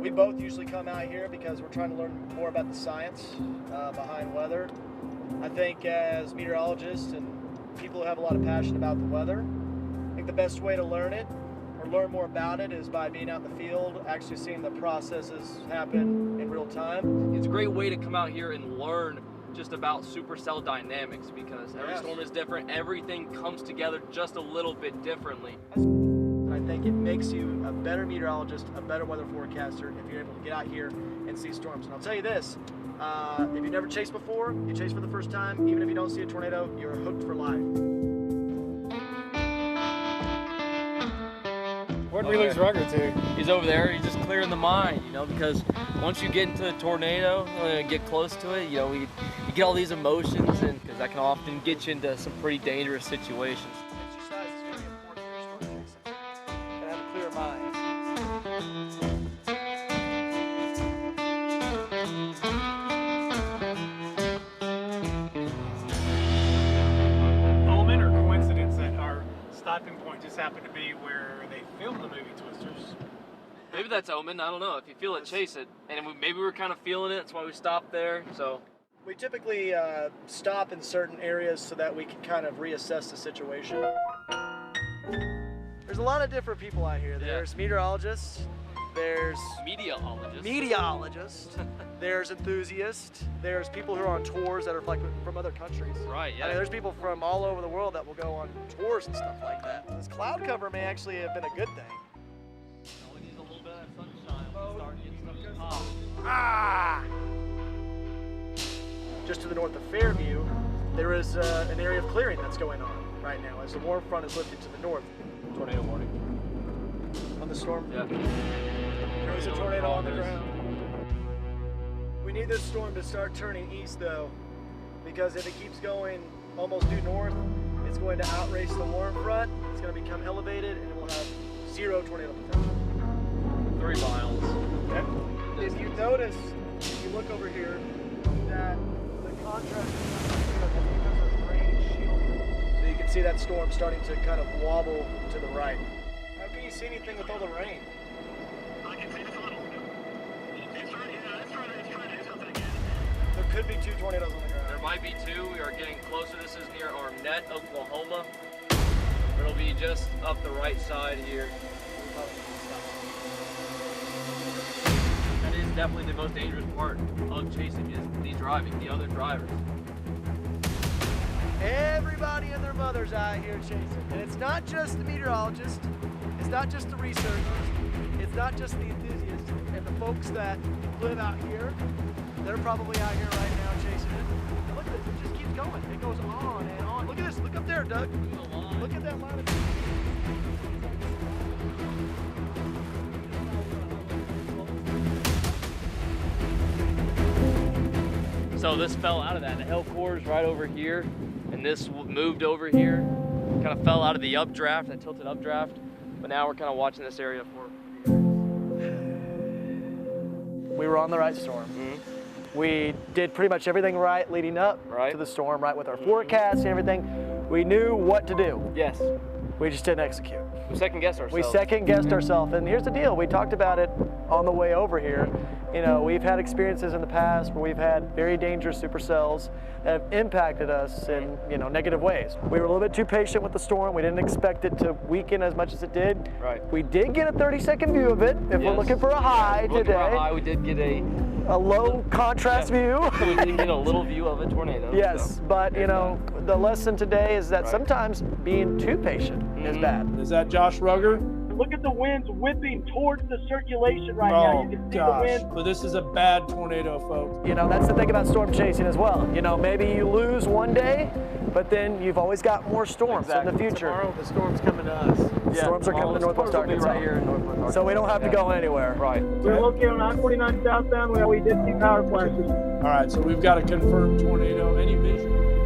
We both usually come out here because we're trying to learn more about the science behind weather. I think as meteorologists and people who have a lot of passion about the weather, I think the best way to learn it or learn more about it is by being out in the field, actually seeing the processes happen in real time. It's a great way to come out here and learn just about supercell dynamics, because every storm is different. Everything comes together just a little bit differently. I think it makes you a better meteorologist, a better weather forecaster if you're able to get out here and see storms. And I'll tell you this, if you've never chased before, you chase for the first time, even if you don't see a tornado, you're hooked for life. Where did we lose Rugger to? He's over there. He's just clearing the mind, you know, because once you get into a tornado, get close to it, you know, you get all these emotions, and because that can often get you into some pretty dangerous situations. Exercise is very important for your storm chasing. You gotta have a clear mind. Omen or coincidence that our stopping point just happened to be where they filmed the movie Twisters? Maybe that's omen. I don't know. If you feel it, chase it. And maybe we were kind of feeling it. That's why we stopped there. So We typically stop in certain areas so that we can kind of reassess the situation. There's a lot of different people out here. There's meteorologists, there's meteorologists, there's enthusiasts, there's people who are on tours that are like from other countries. Right, yeah. I mean, there's people from all over the world that will go on tours and stuff like that. This cloud cover may actually have been a good thing. we need a little bit of that sunshine. We can start getting stuff to pop. Ah! Just to the north of Fairview, there is an area of clearing that's going on right now as the warm front is lifted to the north. Tornado warning. On the storm? Yeah. There was a tornado on the ground. We need this storm to start turning east though, because if it keeps going almost due north, it's going to outrace the warm front, it's going to become elevated, and it will have zero tornado potential. 3 miles. Okay. If you notice, if you look over here, that the contrast is because of rain shielding. So you can see that storm starting to kind of wobble to the right. How can you see anything with all the rain? I can see this little. It's trying to do something again. There could be 2 tornadoes on the ground. There might be 2. We are getting closer. This is near Arnett, Oklahoma. It'll be just up the right side here. That is definitely the most dangerous part of chasing, is the driving, the other drivers. Everybody and their mother's out here chasing. And it's not just the meteorologists, it's not just the researchers, it's not just the enthusiasts and the folks that live out here. They're probably out here right now chasing it. And look at this, it just keeps going. It goes on and on. Look at this, look up there, Doug. Look at that line of So this fell out of that. The hill core is right over here, and this moved over here. Kind of fell out of the updraft, that tilted updraft. But now we're kind of watching this area for. We were on the right storm. We did pretty much everything right leading up to the storm, right, with our forecast and everything. We knew what to do. Yes. We just didn't execute. We second-guessed ourselves. We second-guessed ourselves, and here's the deal. We talked about it on the way over here. You know, we've had experiences in the past where we've had very dangerous supercells that have impacted us in, you know, negative ways. We were a little bit too patient with the storm. We didn't expect it to weaken as much as it did. Right. We did get a 30-second view of it. If we're looking for a high today. We did get a low contrast view. We did get a little view of a tornado. Yes, so. but you know, the lesson today is that sometimes being too patient is bad. Is that Josh Rugger? Look at the winds whipping towards the circulation right now. You can see the wind. So this is a bad tornado, folks. You know, that's the thing about storm chasing as well. You know, maybe you lose one day, but then you've always got more storms in the future. Tomorrow the storm's coming to us. Storms are coming to Northwest Arkansas. Right here in Northwest Arkansas. So we don't have to go anywhere. Right. We're located on I-49 southbound where we did see power flashes. All right, so we've got a confirmed tornado. Any vision?